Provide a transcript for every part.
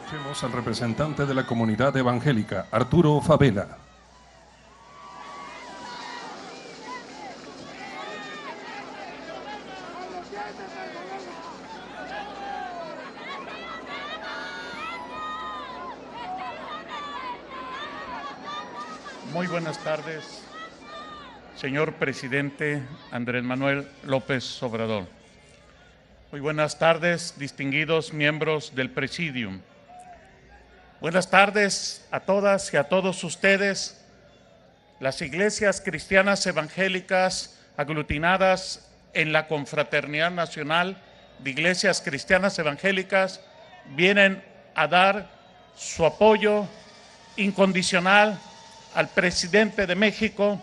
Escuchemos al representante de la comunidad evangélica, Arturo Favela. Muy buenas tardes, señor presidente Andrés Manuel López Obrador. Muy buenas tardes, distinguidos miembros del Presidium. Buenas tardes a todas y a todos ustedes, las iglesias cristianas evangélicas aglutinadas en la Confraternidad Nacional de Iglesias Cristianas Evangélicas vienen a dar su apoyo incondicional al presidente de México,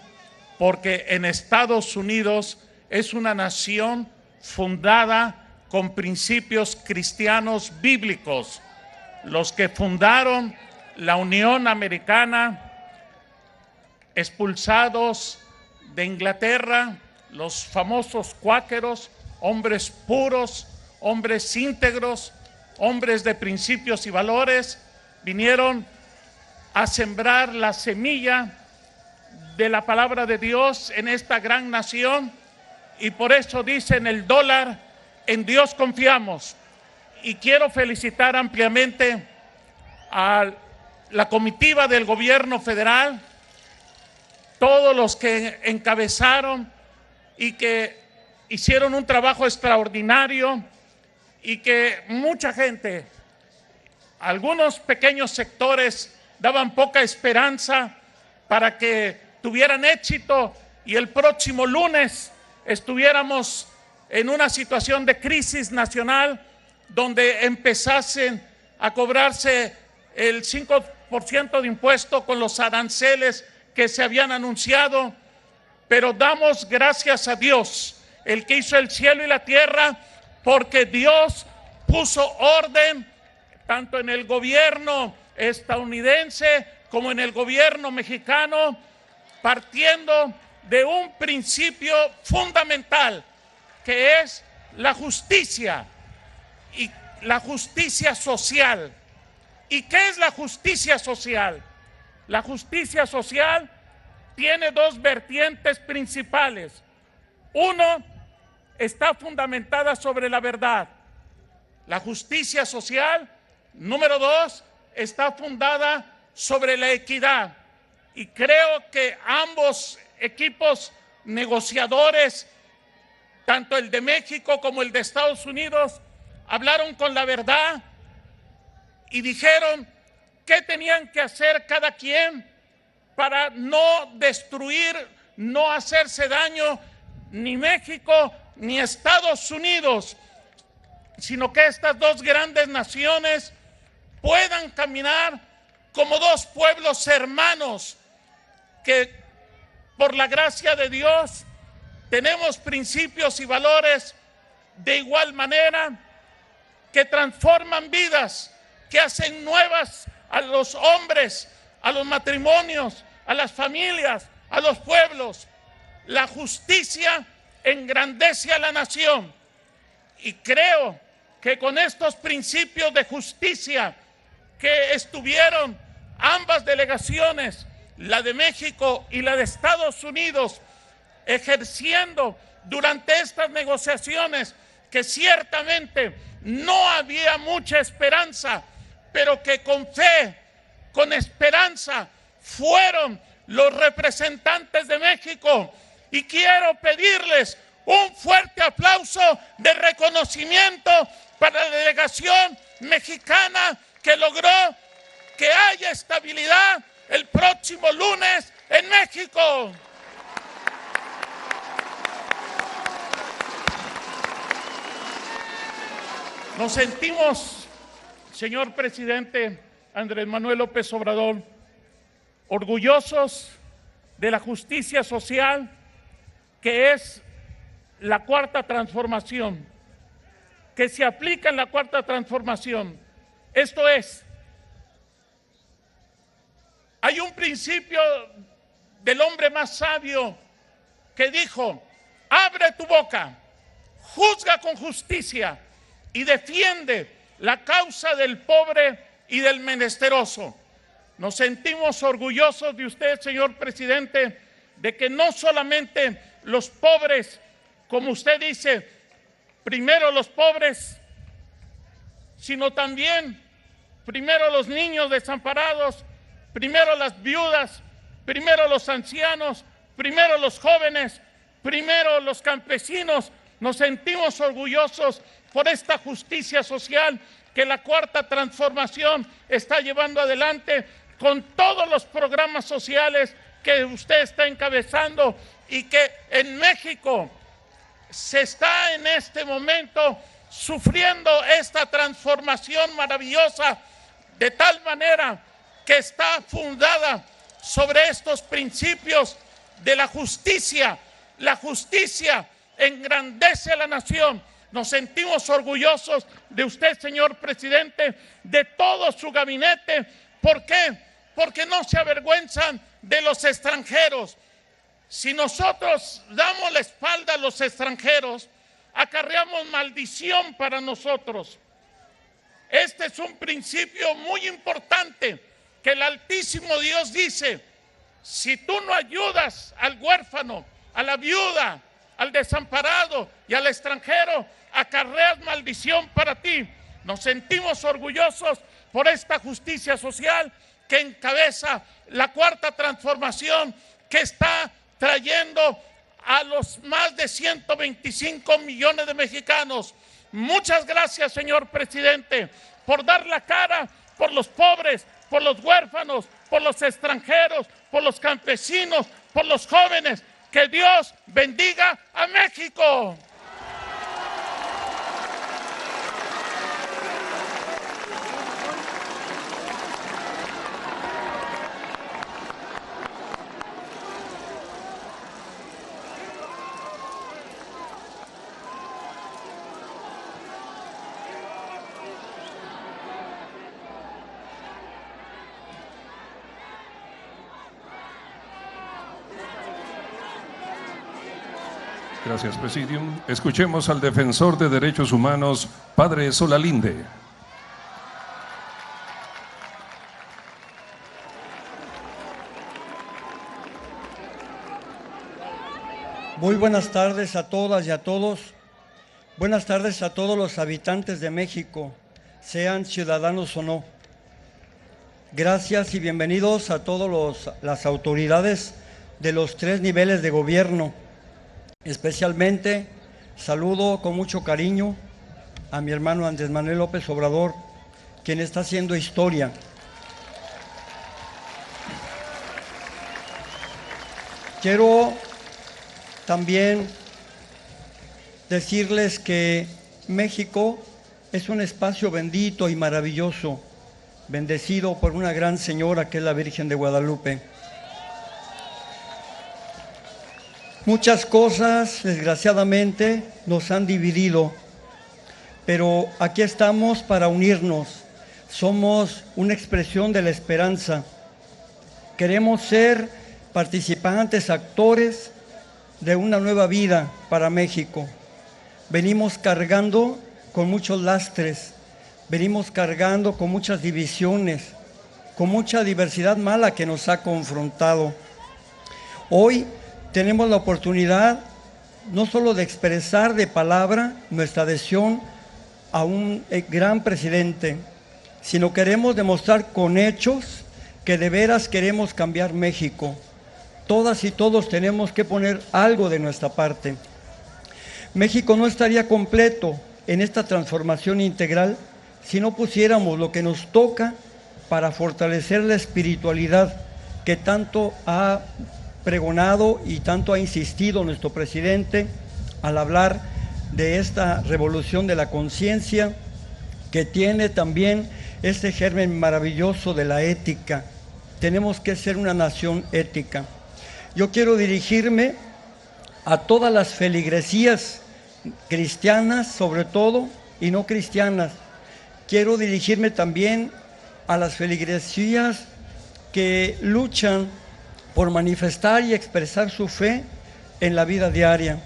porque en Estados Unidos es una nación fundada con principios cristianos bíblicos. Los que fundaron la Unión Americana, expulsados de Inglaterra, los famosos cuáqueros, hombres puros, hombres íntegros, hombres de principios y valores, vinieron a sembrar la semilla de la palabra de Dios en esta gran nación, y por eso dicen el dólar, en Dios confiamos. Y quiero felicitar ampliamente a la comitiva del gobierno federal, todos los que encabezaron y que hicieron un trabajo extraordinario, y que mucha gente, algunos pequeños sectores daban poca esperanza para que tuvieran éxito y el próximo lunes estuviéramos en una situación de crisis nacional donde empezasen a cobrarse el 5% de impuesto con los aranceles que se habían anunciado. Pero damos gracias a Dios, el que hizo el cielo y la tierra, porque Dios puso orden tanto en el gobierno estadounidense como en el gobierno mexicano, partiendo de un principio fundamental, que es la justicia y la justicia social. ¿Y qué es la justicia social? La justicia social tiene dos vertientes principales. Uno, está fundamentada sobre la verdad. La justicia social, número dos, está fundada sobre la equidad. Y creo que ambos equipos negociadores, tanto el de México como el de Estados Unidos, hablaron con la verdad y dijeron qué tenían que hacer cada quien para no destruir, no hacerse daño ni México ni Estados Unidos, sino que estas dos grandes naciones puedan caminar como dos pueblos hermanos, que por la gracia de Dios tenemos principios y valores de igual manera, que transforman vidas, que hacen nuevas a los hombres, a los matrimonios, a las familias, a los pueblos. La justicia engrandece a la nación, y creo que con estos principios de justicia que estuvieron ambas delegaciones, la de México y la de Estados Unidos, ejerciendo durante estas negociaciones, que ciertamente no había mucha esperanza, pero que con fe, con esperanza, fueron los representantes de México. Y quiero pedirles un fuerte aplauso de reconocimiento para la delegación mexicana, que logró que haya estabilidad el próximo lunes en México. Nos sentimos, señor presidente Andrés Manuel López Obrador, orgullosos de la justicia social, que es la cuarta transformación, que se aplica en la cuarta transformación. Esto es, hay un principio del hombre más sabio que dijo: abre tu boca, juzga con justicia y defiende la causa del pobre y del menesteroso. Nos sentimos orgullosos de usted, señor presidente, de que no solamente los pobres, como usted dice, primero los pobres, sino también primero los niños desamparados, primero las viudas, primero los ancianos, primero los jóvenes, primero los campesinos. Nos sentimos orgullosos por esta justicia social que la Cuarta Transformación está llevando adelante con todos los programas sociales que usted está encabezando y que en México se está en este momento sufriendo esta transformación maravillosa de tal manera que está fundada sobre estos principios de la justicia. La justicia engrandece a la nación. Nos sentimos orgullosos de usted, señor presidente, de todo su gabinete. ¿Por qué? Porque no se avergüenzan de los extranjeros. Si nosotros damos la espalda a los extranjeros, acarreamos maldición para nosotros. Este es un principio muy importante que el Altísimo Dios dice: si tú no ayudas al huérfano, a la viuda, al desamparado y al extranjero, acarreas maldición para ti. Nos sentimos orgullosos por esta justicia social que encabeza la Cuarta Transformación, que está trayendo a los más de 125 millones de mexicanos. Muchas gracias, señor presidente, por dar la cara por los pobres, por los huérfanos, por los extranjeros, por los campesinos, por los jóvenes. Que Dios bendiga a México. Gracias, Presidium. Escuchemos al defensor de derechos humanos, Padre Solalinde. Muy buenas tardes a todas y a todos. Buenas tardes a todos los habitantes de México, sean ciudadanos o no. Gracias y bienvenidos a todas las autoridades de los 3 niveles de gobierno. Especialmente saludo con mucho cariño a mi hermano Andrés Manuel López Obrador, quien está haciendo historia. Quiero también decirles que México es un espacio bendito y maravilloso, bendecido por una gran señora que es la Virgen de Guadalupe. Muchas cosas, desgraciadamente, nos han dividido, pero aquí estamos para unirnos. Somos una expresión de la esperanza. Queremos ser participantes, actores de una nueva vida para México. Venimos cargando con muchos lastres, venimos cargando con muchas divisiones, con mucha diversidad mala que nos ha confrontado. Hoy tenemos la oportunidad no solo de expresar de palabra nuestra adhesión a un gran presidente, sino queremos demostrar con hechos que de veras queremos cambiar México. Todas y todos tenemos que poner algo de nuestra parte. México no estaría completo en esta transformación integral si no pusiéramos lo que nos toca para fortalecer la espiritualidad que tanto ha pregonado y tanto ha insistido nuestro presidente al hablar de esta revolución de la conciencia, que tiene también este germen maravilloso de la ética. Tenemos que ser una nación ética. Yo quiero dirigirme a todas las feligresías cristianas, sobre todo, y no cristianas. Quiero dirigirme también a las feligresías que luchan por manifestar y expresar su fe en la vida diaria.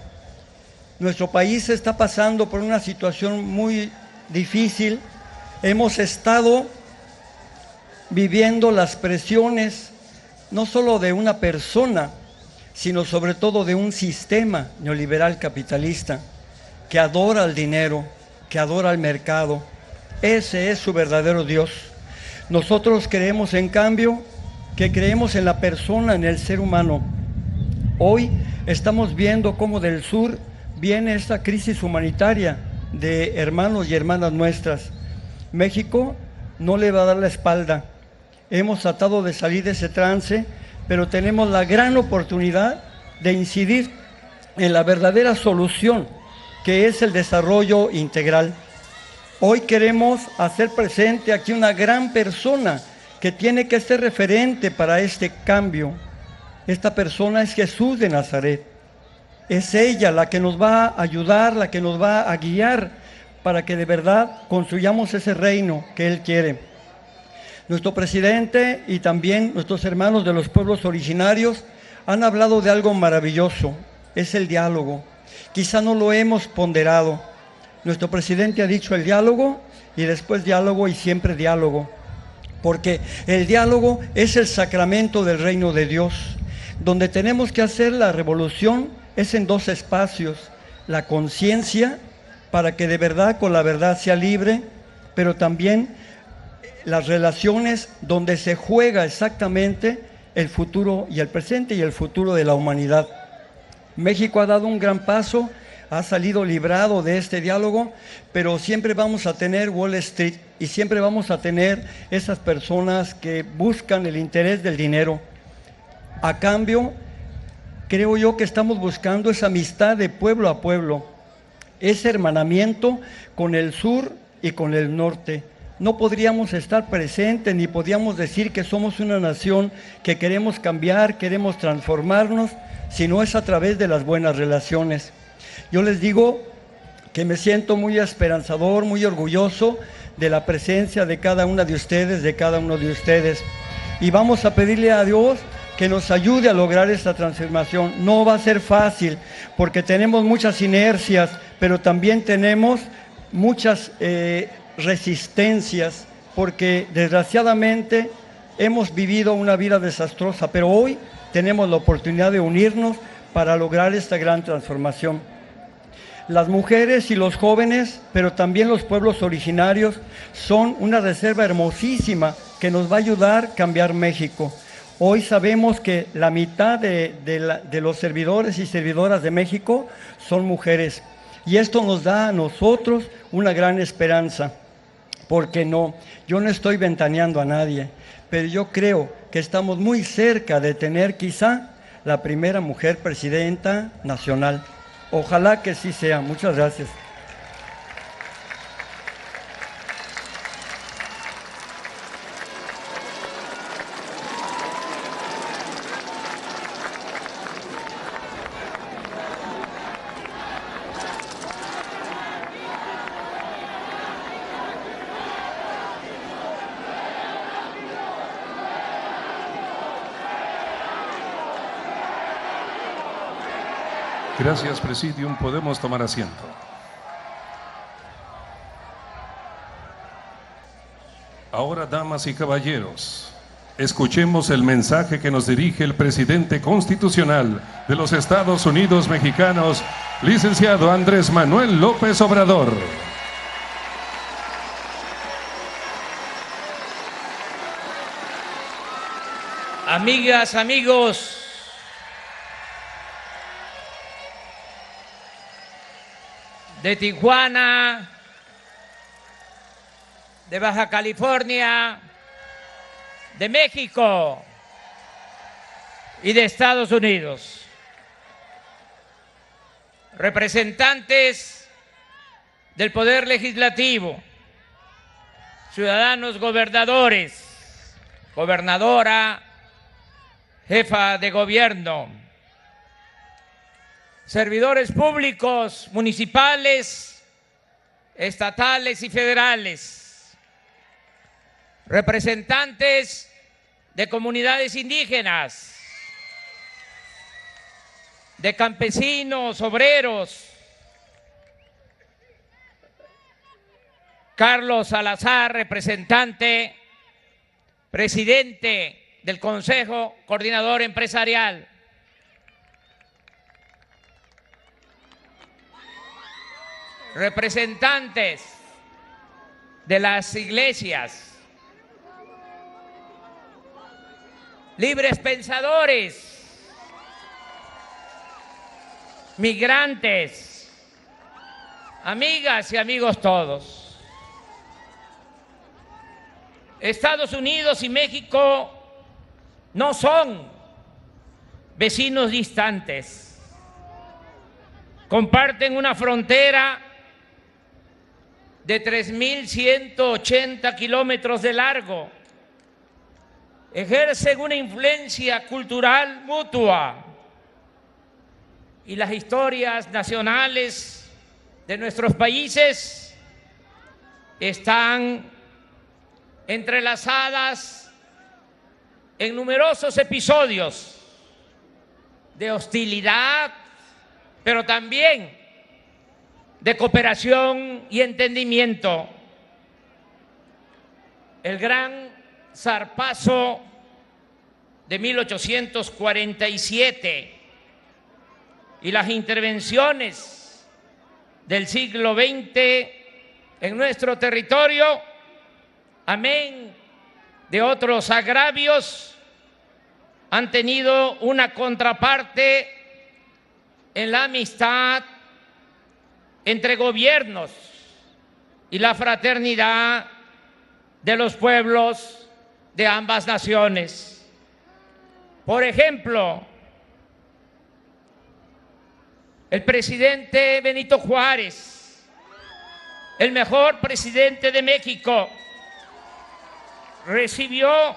Nuestro país está pasando por una situación muy difícil. Hemos estado viviendo las presiones no solo de una persona, sino sobre todo de un sistema neoliberal capitalista que adora el dinero, que adora el mercado. Ese es su verdadero Dios. Nosotros creemos, en cambio, que creemos en la persona, en el ser humano. Hoy estamos viendo cómo del sur viene esta crisis humanitaria de hermanos y hermanas nuestras. México no le va a dar la espalda. Hemos tratado de salir de ese trance, pero tenemos la gran oportunidad de incidir en la verdadera solución, que es el desarrollo integral. Hoy queremos hacer presente aquí una gran persona que tiene que ser referente para este cambio. Esta persona es Jesús de Nazaret. Es ella la que nos va a ayudar, la que nos va a guiar para que de verdad construyamos ese reino que Él quiere. Nuestro presidente y también nuestros hermanos de los pueblos originarios han hablado de algo maravilloso, es el diálogo. Quizá no lo hemos ponderado. Nuestro presidente ha dicho el diálogo y después diálogo y siempre diálogo, porque el diálogo es el sacramento del reino de Dios. Donde tenemos que hacer la revolución es en dos espacios: la conciencia, para que de verdad con la verdad sea libre, pero también las relaciones donde se juega exactamente el futuro y el presente y el futuro de la humanidad. México ha dado un gran paso, ha salido librado de este diálogo, pero siempre vamos a tener Wall Street y siempre vamos a tener esas personas que buscan el interés del dinero. A cambio, creo yo que estamos buscando esa amistad de pueblo a pueblo, ese hermanamiento con el sur y con el norte. No podríamos estar presentes ni podríamos decir que somos una nación que queremos cambiar, queremos transformarnos, si no es a través de las buenas relaciones. Yo les digo que me siento muy esperanzador, muy orgulloso de la presencia de cada una de ustedes, de cada uno de ustedes. Y vamos a pedirle a Dios que nos ayude a lograr esta transformación. No va a ser fácil, porque tenemos muchas inercias, pero también tenemos muchas resistencias, porque desgraciadamente hemos vivido una vida desastrosa, pero hoy tenemos la oportunidad de unirnos para lograr esta gran transformación. Las mujeres y los jóvenes, pero también los pueblos originarios, son una reserva hermosísima que nos va a ayudar a cambiar México. Hoy sabemos que la mitad de los servidores y servidoras de México son mujeres, y esto nos da a nosotros una gran esperanza. Porque no, yo no estoy ventaneando a nadie, pero yo creo que estamos muy cerca de tener quizá la primera mujer presidenta nacional. Ojalá que sí sea. Muchas gracias. Gracias, Presidium. Podemos tomar asiento. Ahora, damas y caballeros, escuchemos el mensaje que nos dirige el presidente constitucional de los Estados Unidos mexicanos, licenciado Andrés Manuel López Obrador. Amigas, amigos, de Tijuana, de Baja California, de México y de Estados Unidos, representantes del Poder Legislativo, ciudadanos gobernadores, gobernadora, jefa de gobierno, servidores públicos, municipales, estatales y federales, representantes de comunidades indígenas, de campesinos, obreros, Carlos Salazar, representante presidente del Consejo Coordinador Empresarial, representantes de las iglesias, libres pensadores, migrantes, amigas y amigos todos. Estados Unidos y México no son vecinos distantes. Comparten una frontera de 3.180 kilómetros de largo. Ejercen una influencia cultural mutua. Y las historias nacionales de nuestros países están entrelazadas en numerosos episodios de hostilidad, pero también de cooperación y entendimiento. El gran zarpazo de 1847 y las intervenciones del siglo XX en nuestro territorio, amén de otros agravios, han tenido una contraparte en la amistad entre gobiernos y la fraternidad de los pueblos de ambas naciones. Por ejemplo, el presidente Benito Juárez, el mejor presidente de México, recibió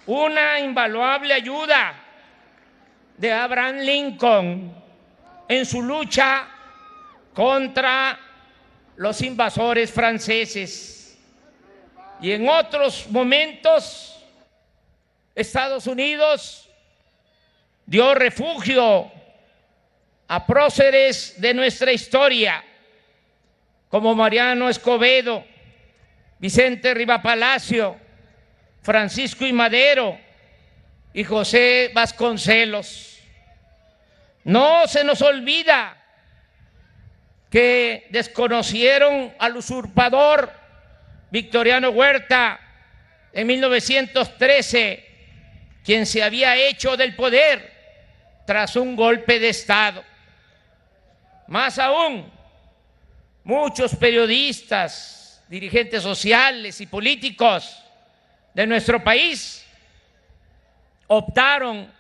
una invaluable ayuda de Abraham Lincoln en su lucha contra los invasores franceses. Y en otros momentos, Estados Unidos dio refugio a próceres de nuestra historia, como Mariano Escobedo, Vicente Rivapalacio, Francisco I. Madero y José Vasconcelos. No se nos olvida que desconocieron al usurpador Victoriano Huerta en 1913, quien se había hecho del poder tras un golpe de Estado. Más aún, muchos periodistas, dirigentes sociales y políticos de nuestro país optaron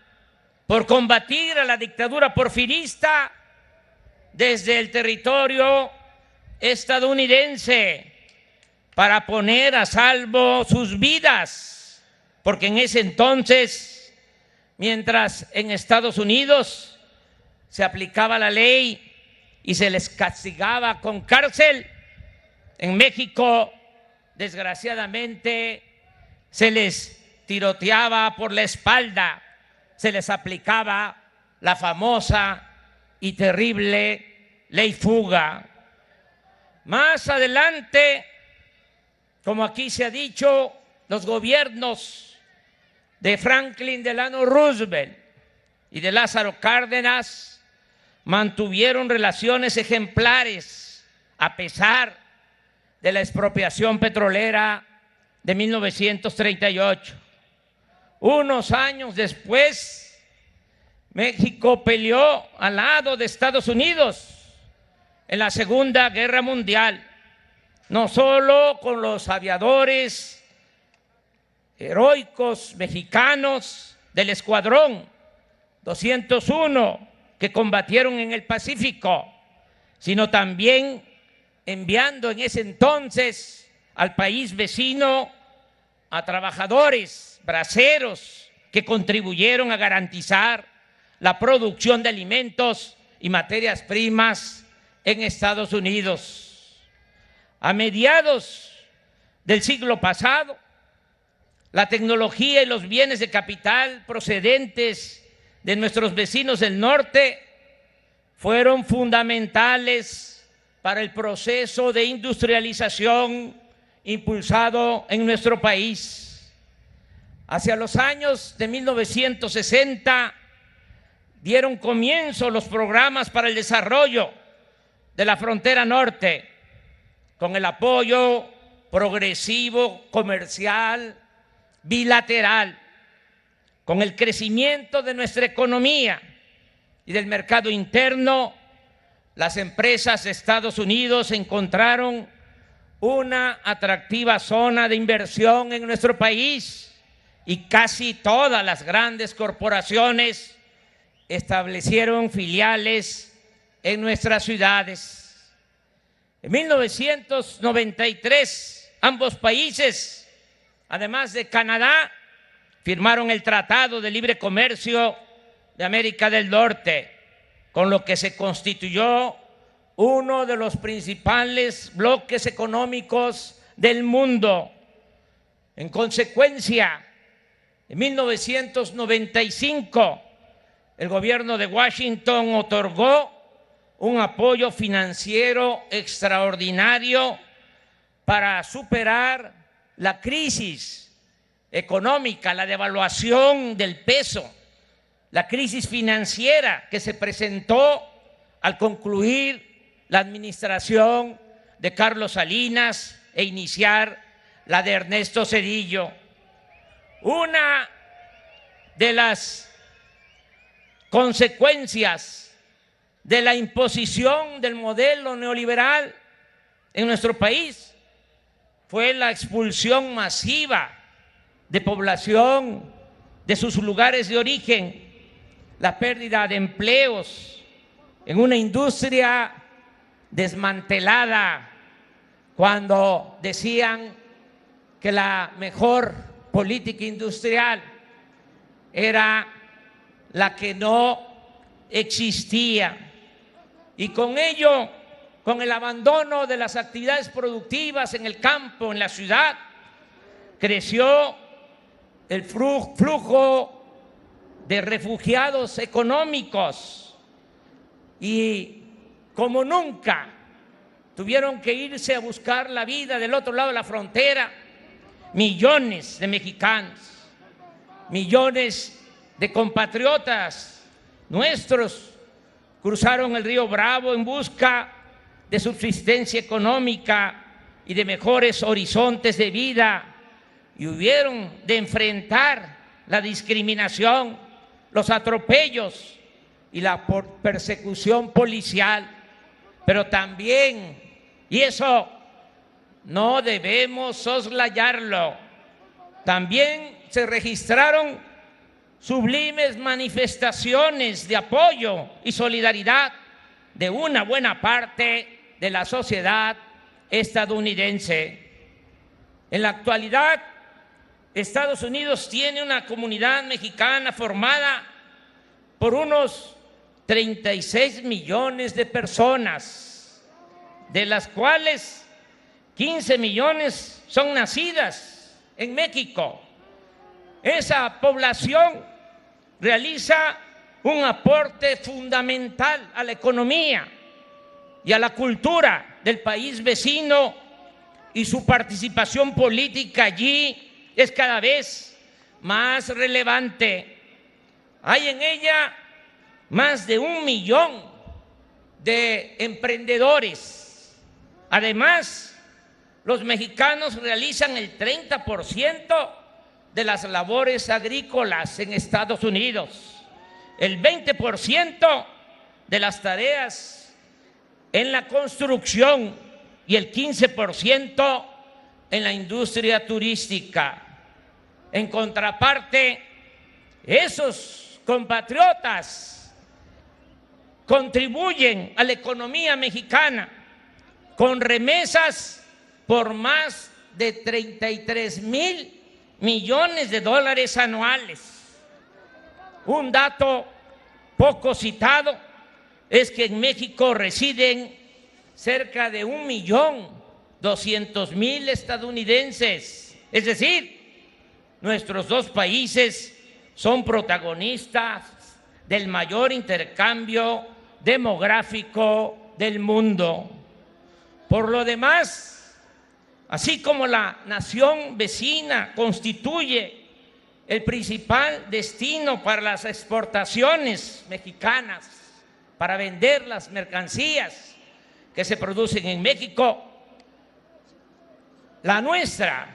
por combatir a la dictadura porfirista desde el territorio estadounidense para poner a salvo sus vidas, porque en ese entonces, mientras en Estados Unidos se aplicaba la ley y se les castigaba con cárcel, en México, desgraciadamente, se les tiroteaba por la espalda, se les aplicaba la famosa y terrible ley fuga. Más adelante, como aquí se ha dicho, los gobiernos de Franklin Delano Roosevelt y de Lázaro Cárdenas mantuvieron relaciones ejemplares a pesar de la expropiación petrolera de 1938. Unos años después, México peleó al lado de Estados Unidos en la Segunda Guerra Mundial, no solo con los aviadores heroicos mexicanos del Escuadrón 201 que combatieron en el Pacífico, sino también enviando en ese entonces al país vecino a trabajadores braceros que contribuyeron a garantizar la producción de alimentos y materias primas en Estados Unidos. A mediados del siglo pasado, la tecnología y los bienes de capital procedentes de nuestros vecinos del norte fueron fundamentales para el proceso de industrialización impulsado en nuestro país. Hacia los años de 1960 dieron comienzo los programas para el desarrollo de la frontera norte, con el apoyo progresivo, comercial, bilateral, con el crecimiento de nuestra economía y del mercado interno. Las empresas de Estados Unidos encontraron una atractiva zona de inversión en nuestro país y casi todas las grandes corporaciones establecieron filiales en nuestras ciudades. En 1993, ambos países, además de Canadá, firmaron el Tratado de Libre Comercio de América del Norte, con lo que se constituyó uno de los principales bloques económicos del mundo. En consecuencia, en 1995, el gobierno de Washington otorgó un apoyo financiero extraordinario para superar la crisis económica, la devaluación del peso, la crisis financiera que se presentó al concluir la administración de Carlos Salinas e iniciar la de Ernesto Zedillo. Una de las consecuencias de la imposición del modelo neoliberal en nuestro país fue la expulsión masiva de población de sus lugares de origen, la pérdida de empleos en una industria desmantelada, cuando decían que la mejor política industrial era la que no existía. Y con ello, con el abandono de las actividades productivas en el campo, en la ciudad, creció el flujo de refugiados económicos y como nunca tuvieron que irse a buscar la vida del otro lado de la frontera millones de mexicanos, millones de compatriotas nuestros cruzaron el río Bravo en busca de subsistencia económica y de mejores horizontes de vida, y hubieron de enfrentar la discriminación, los atropellos y la persecución policial. Pero también, y eso no debemos soslayarlo, también se registraron sublimes manifestaciones de apoyo y solidaridad de una buena parte de la sociedad estadounidense. En la actualidad, Estados Unidos tiene una comunidad mexicana formada por unos 36 millones de personas, de las cuales 15 millones son nacidas en México. Esa población realiza un aporte fundamental a la economía y a la cultura del país vecino, y su participación política allí es cada vez más relevante. Hay en ella más de 1 millón de emprendedores. Además, los mexicanos realizan el 30% de las labores agrícolas en Estados Unidos, el 20% de las tareas en la construcción y el 15% en la industria turística. En contraparte, esos compatriotas contribuyen a la economía mexicana con remesas por más de 33,000 millones de dólares anuales. Un dato poco citado es que en México residen cerca de 1.200.000 estadounidenses. Es decir, nuestros dos países son protagonistas del mayor intercambio demográfico del mundo. Por lo demás, así como la nación vecina constituye el principal destino para las exportaciones mexicanas, para vender las mercancías que se producen en México. La nuestra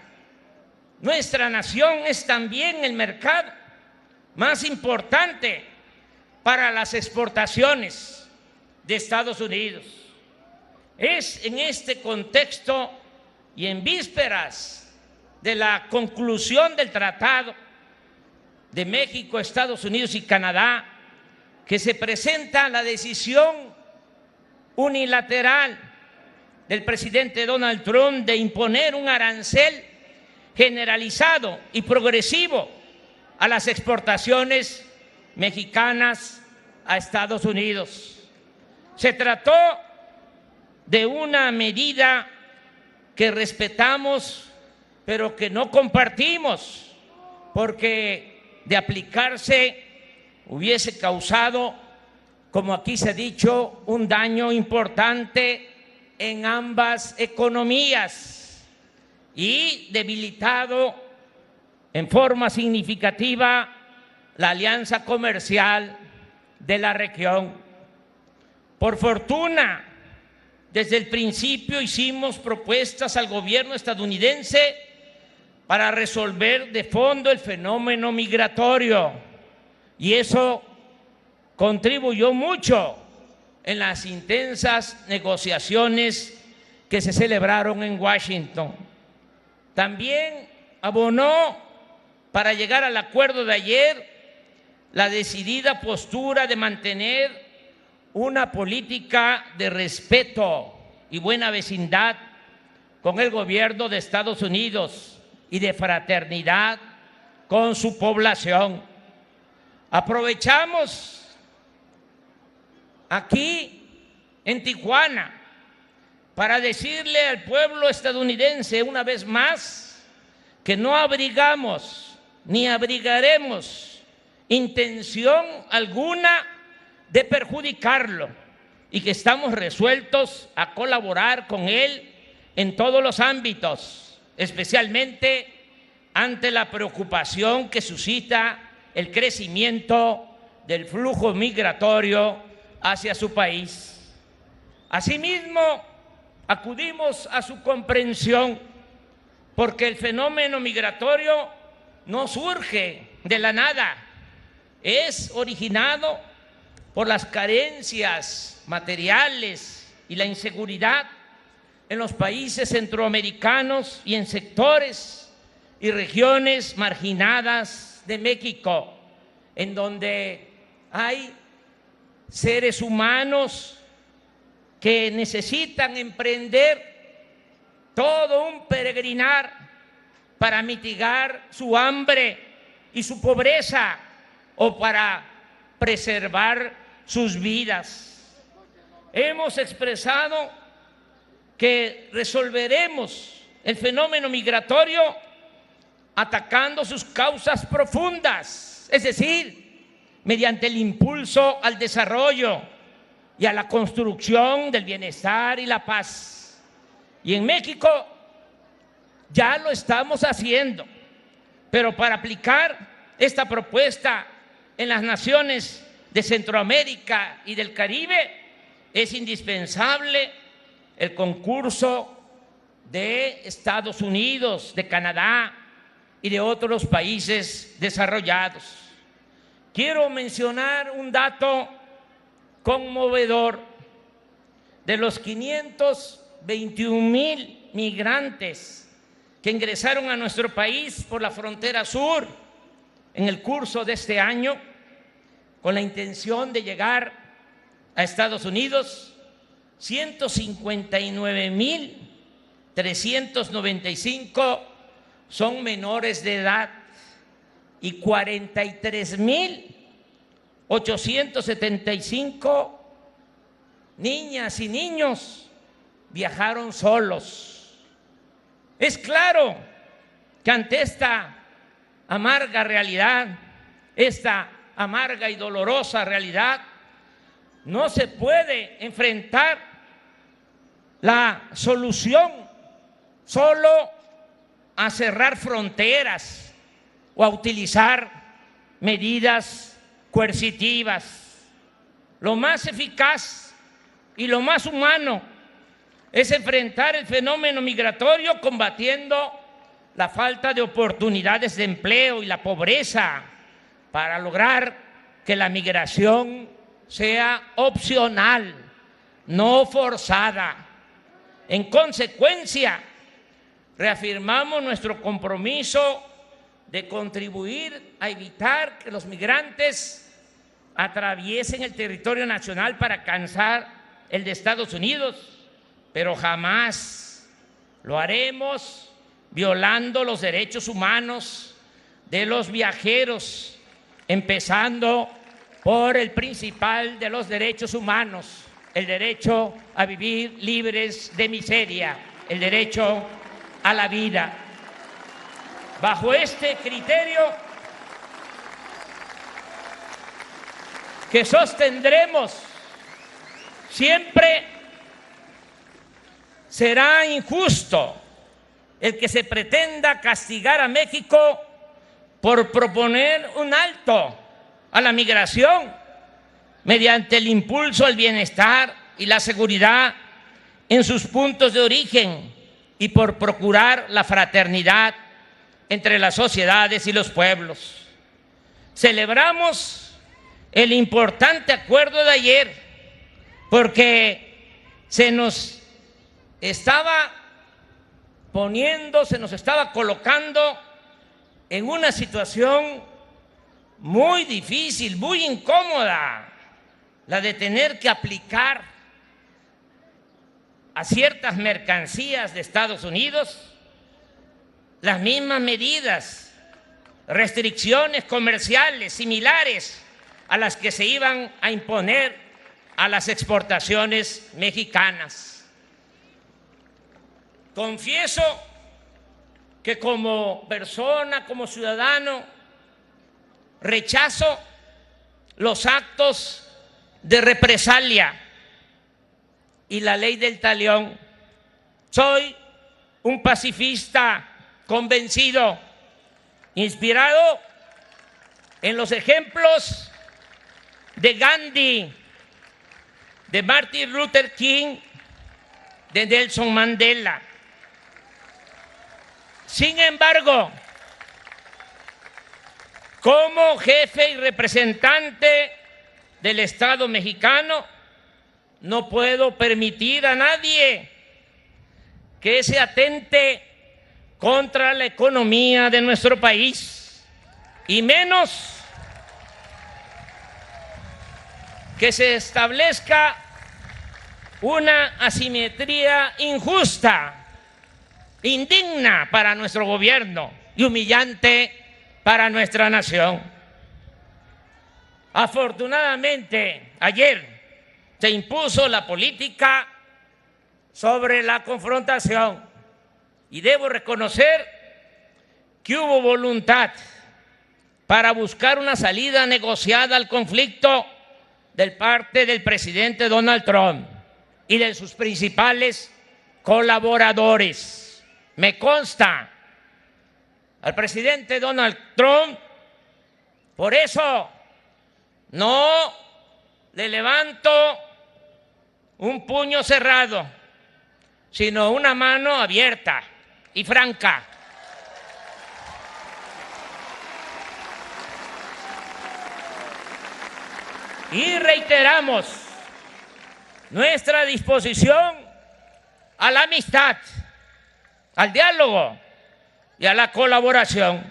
nación es también el mercado más importante para las exportaciones de Estados Unidos. Es en este contexto y en vísperas de la conclusión del Tratado de México, Estados Unidos y Canadá que se presenta la decisión unilateral del presidente Donald Trump de imponer un arancel generalizado y progresivo a las exportaciones mexicanas a Estados Unidos. Se trató de una medida que respetamos, pero que no compartimos, porque de aplicarse hubiese causado, como aquí se ha dicho, un daño importante en ambas economías y debilitado en forma significativa la alianza comercial de la región. Por fortuna, desde el principio hicimos propuestas al gobierno estadounidense para resolver de fondo el fenómeno migratorio, y eso contribuyó mucho en las intensas negociaciones que se celebraron en Washington. También abonó para llegar al acuerdo de ayer la decidida postura de mantener una política de respeto y buena vecindad con el gobierno de Estados Unidos y de fraternidad con su población. Aprovechamos aquí en Tijuana para decirle al pueblo estadounidense una vez más que no abrigamos ni abrigaremos intención alguna de perjudicarlo y que estamos resueltos a colaborar con él en todos los ámbitos, especialmente ante la preocupación que suscita el crecimiento del flujo migratorio hacia su país. Asimismo, acudimos a su comprensión porque el fenómeno migratorio no surge de la nada, es originado por las carencias materiales y la inseguridad en los países centroamericanos y en sectores y regiones marginadas de México, en donde hay seres humanos que necesitan emprender todo un peregrinar para mitigar su hambre y su pobreza o para preservar sus vidas. Hemos expresado que resolveremos el fenómeno migratorio atacando sus causas profundas, es decir, mediante el impulso al desarrollo y a la construcción del bienestar y la paz. Y en México ya lo estamos haciendo, pero para aplicar esta propuesta en las naciones de Centroamérica y del Caribe es indispensable el concurso de Estados Unidos, de Canadá y de otros países desarrollados. Quiero mencionar un dato conmovedor. De los 521,000 migrantes que ingresaron a nuestro país por la frontera sur en el curso de este año, con la intención de llegar a Estados Unidos, 159,395 son menores de edad y 43,875 niñas y niños viajaron solos. Es claro que ante esta amarga realidad, esta amarga y dolorosa realidad, no se puede enfrentar la solución solo a cerrar fronteras o a utilizar medidas coercitivas. Lo más eficaz y lo más humano es enfrentar el fenómeno migratorio combatiendo la falta de oportunidades de empleo y la pobreza para lograr que la migración sea opcional, no forzada. En consecuencia, reafirmamos nuestro compromiso de contribuir a evitar que los migrantes atraviesen el territorio nacional para alcanzar el de Estados Unidos, pero jamás lo haremos violando los derechos humanos de los viajeros, empezando por el principal de los derechos humanos, el derecho a vivir libres de miseria, el derecho a la vida. Bajo este criterio que sostendremos siempre, será injusto el que se pretenda castigar a México por proponer un alto a la migración mediante el impulso al bienestar y la seguridad en sus puntos de origen y por procurar la fraternidad entre las sociedades y los pueblos. Celebramos el importante acuerdo de ayer porque se nos estaba colocando en una situación muy difícil, muy incómoda, la de tener que aplicar a ciertas mercancías de Estados Unidos las mismas medidas, restricciones comerciales similares a las que se iban a imponer a las exportaciones mexicanas. Confieso que como persona, como ciudadano, rechazo los actos de represalia y la ley del talión. Soy un pacifista convencido, inspirado en los ejemplos de Gandhi, de Martin Luther King, de Nelson Mandela. Sin embargo, como jefe y representante del Estado mexicano, no puedo permitir a nadie que se atente contra la economía de nuestro país, y menos que se establezca una asimetría injusta, indigna para nuestro gobierno y humillante para nuestra nación. Afortunadamente, ayer se impuso la política sobre la confrontación y debo reconocer que hubo voluntad para buscar una salida negociada al conflicto de parte del presidente Donald Trump y de sus principales colaboradores. Me consta al presidente Donald Trump, por eso no le levanto un puño cerrado, sino una mano abierta y franca. Y reiteramos nuestra disposición a la amistad, al diálogo y a la colaboración.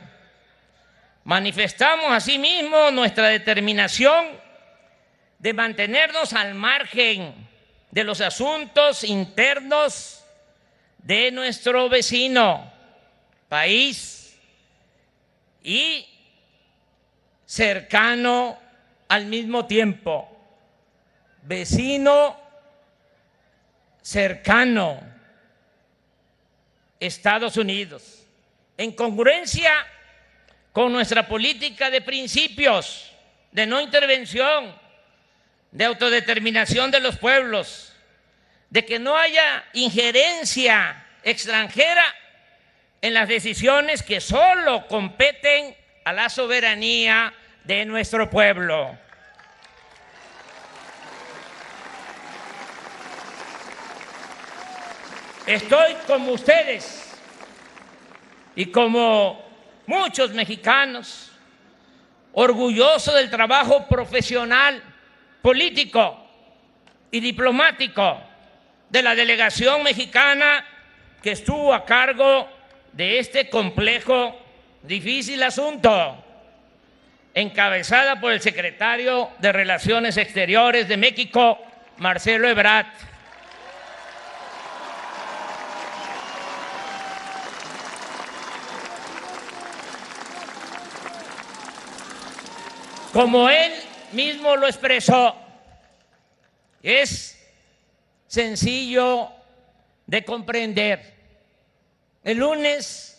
Manifestamos asimismo nuestra determinación de mantenernos al margen de los asuntos internos de nuestro vecino país y cercano al mismo tiempo, vecino cercano, Estados Unidos, en congruencia con nuestra política de principios, de no intervención, de autodeterminación de los pueblos, de que no haya injerencia extranjera en las decisiones que solo competen a la soberanía de nuestro pueblo. Estoy como ustedes y como muchos mexicanos, orgulloso del trabajo profesional, político y diplomático de la delegación mexicana que estuvo a cargo de este complejo, difícil asunto, encabezada por el secretario de Relaciones Exteriores de México, Marcelo Ebrard. Como él mismo lo expresó, es sencillo de comprender. El lunes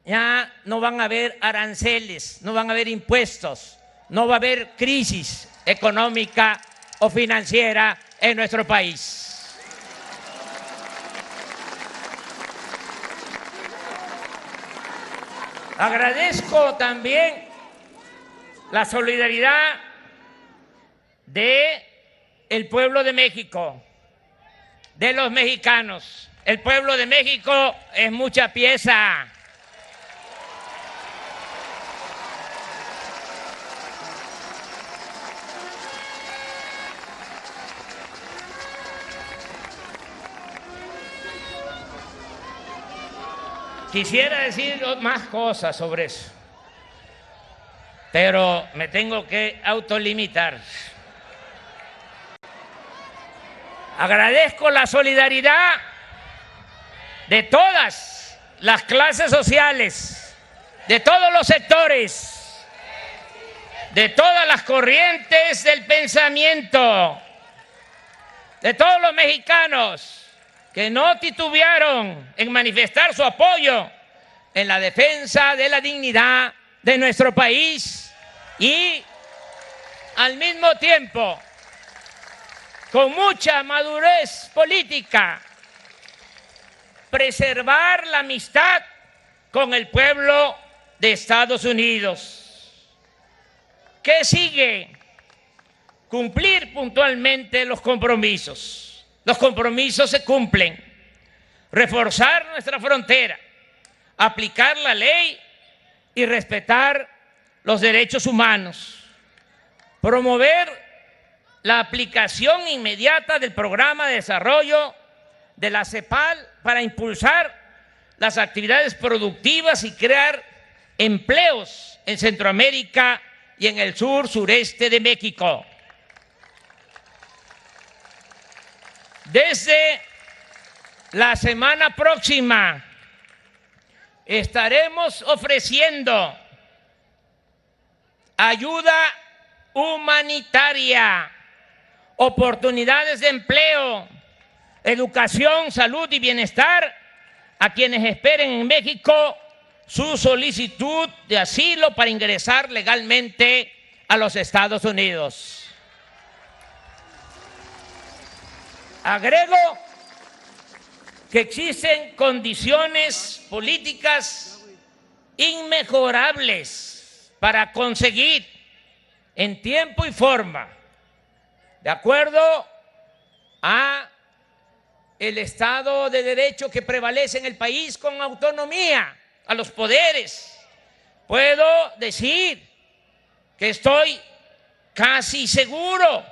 ya no van a haber aranceles, no van a haber impuestos, no va a haber crisis económica o financiera en nuestro país. Agradezco también la solidaridad del pueblo de México, de los mexicanos. El pueblo de México es mucha pieza. Quisiera decir más cosas sobre eso, pero me tengo que autolimitar. Agradezco la solidaridad de todas las clases sociales, de todos los sectores, de todas las corrientes del pensamiento, de todos los mexicanos que no titubearon en manifestar su apoyo en la defensa de la dignidad de nuestro país y al mismo tiempo con mucha madurez política preservar la amistad con el pueblo de Estados Unidos. ¿Qué sigue? Cumplir puntualmente los compromisos. Los compromisos se cumplen. Reforzar nuestra frontera, aplicar la ley y respetar los derechos humanos. Promover la aplicación inmediata del programa de desarrollo de la CEPAL para impulsar las actividades productivas y crear empleos en Centroamérica y en el sur-sureste de México. Desde la semana próxima estaremos ofreciendo ayuda humanitaria, oportunidades de empleo, educación, salud y bienestar a quienes esperen en México su solicitud de asilo para ingresar legalmente a los Estados Unidos. Agrego que existen condiciones políticas inmejorables para conseguir en tiempo y forma, de acuerdo a el Estado de Derecho que prevalece en el país con autonomía a los poderes. Puedo decir que estoy casi seguro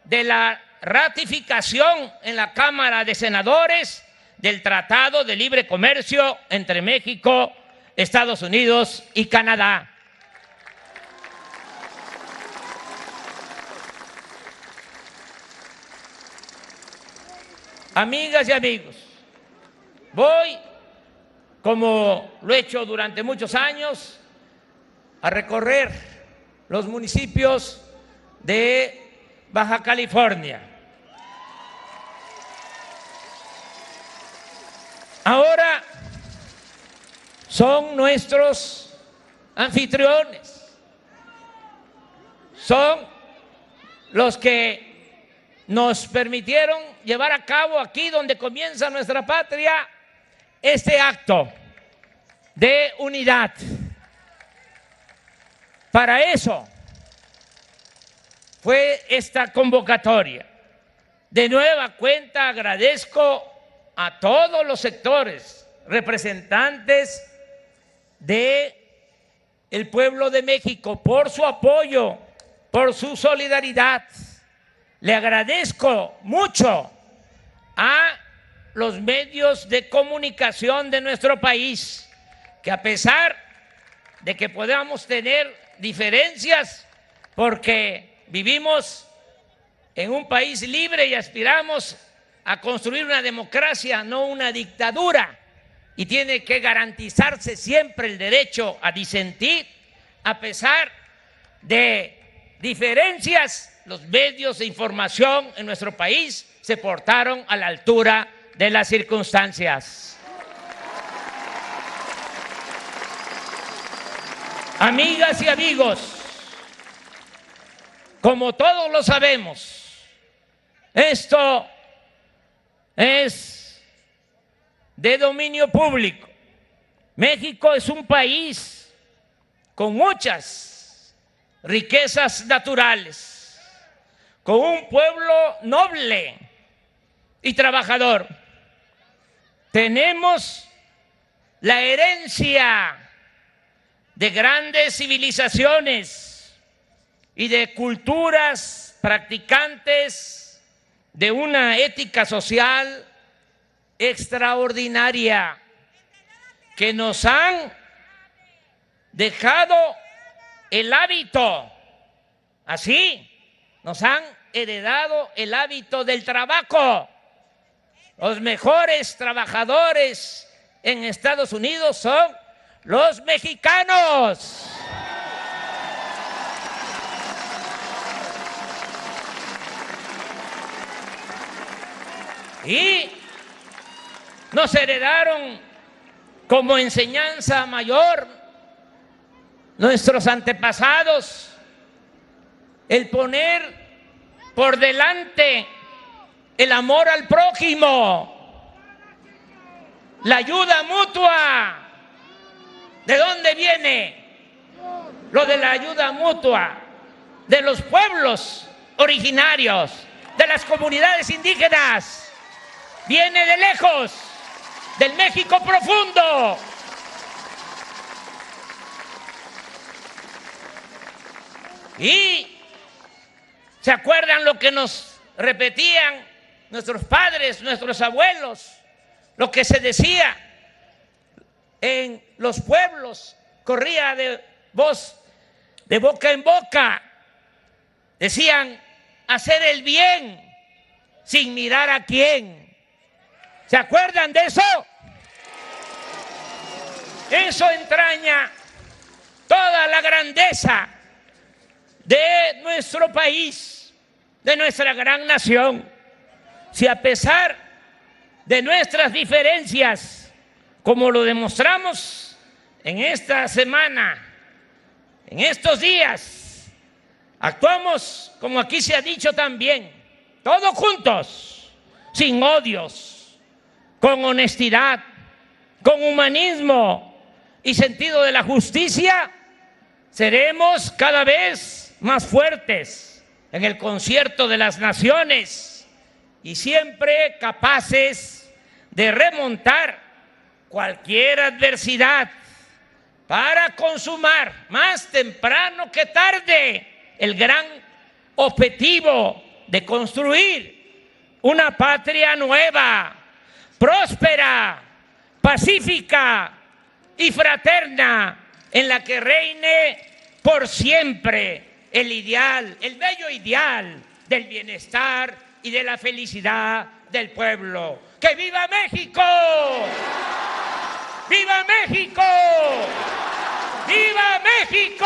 de la ratificación en la Cámara de Senadores del Tratado de Libre Comercio entre México, Estados Unidos y Canadá. Amigas y amigos, voy, como lo he hecho durante muchos años, a recorrer los municipios de Baja California. Ahora son nuestros anfitriones, son los que nos permitieron llevar a cabo aquí donde comienza nuestra patria este acto de unidad. Para eso fue esta convocatoria. De nueva cuenta agradezco a todos los sectores, representantes del pueblo de México, por su apoyo, por su solidaridad. Le agradezco mucho a los medios de comunicación de nuestro país, que a pesar de que podamos tener diferencias, porque vivimos en un país libre y aspiramos a construir una democracia, no una dictadura, y tiene que garantizarse siempre el derecho a disentir. A pesar de diferencias, los medios de información en nuestro país se portaron a la altura de las circunstancias. Amigas y amigos, como todos lo sabemos, esto es de dominio público. México es un país con muchas riquezas naturales, con un pueblo noble y trabajador. Tenemos la herencia de grandes civilizaciones y de culturas practicantes de una ética social extraordinaria, que nos han dejado el hábito, así, nos han heredado el hábito del trabajo. Los mejores trabajadores en Estados Unidos son los mexicanos. Y nos heredaron como enseñanza mayor nuestros antepasados el poner por delante el amor al prójimo, la ayuda mutua. ¿De dónde viene lo de la ayuda mutua? De los pueblos originarios, de las comunidades indígenas. Viene de lejos, del México profundo. Y ¿se acuerdan lo que nos repetían nuestros padres, nuestros abuelos? Lo que se decía en los pueblos, corría de voz, de boca en boca. Decían: hacer el bien sin mirar a quién. ¿Se acuerdan de eso? Eso entraña toda la grandeza de nuestro país, de nuestra gran nación. Si a pesar de nuestras diferencias, como lo demostramos en esta semana, en estos días, actuamos, como aquí se ha dicho también, todos juntos, sin odios, con honestidad, con humanismo y sentido de la justicia, seremos cada vez más fuertes en el concierto de las naciones y siempre capaces de remontar cualquier adversidad para consumar más temprano que tarde el gran objetivo de construir una patria nueva, próspera, pacífica y fraterna, en la que reine por siempre el ideal, el bello ideal del bienestar y de la felicidad del pueblo. ¡Que viva México! ¡Viva México! ¡Viva México!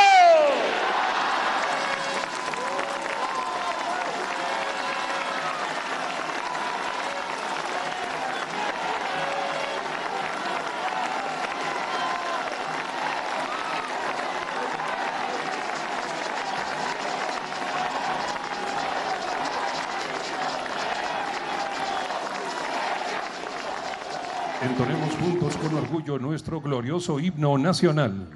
Entonemos juntos con orgullo nuestro glorioso himno nacional.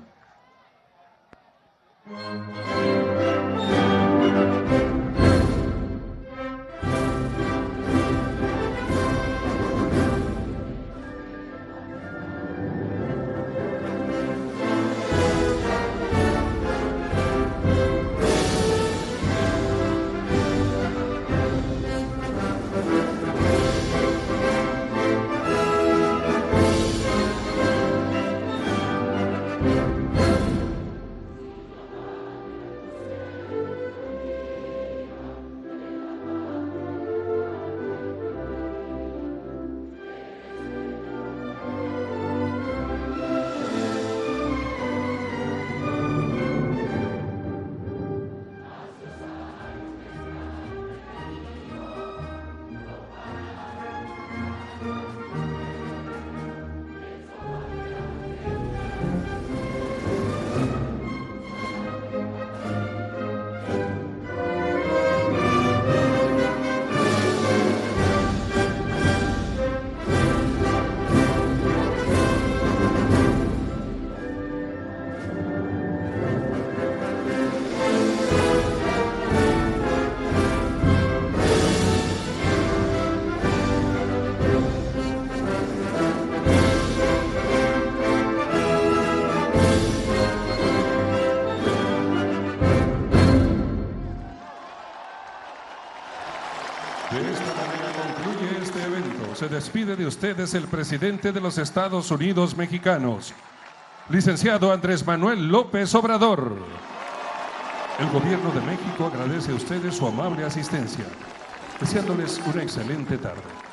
despide de ustedes el presidente de los Estados Unidos mexicanos, licenciado Andrés Manuel López Obrador. El Gobierno de México agradece a ustedes su amable asistencia, deseándoles una excelente tarde.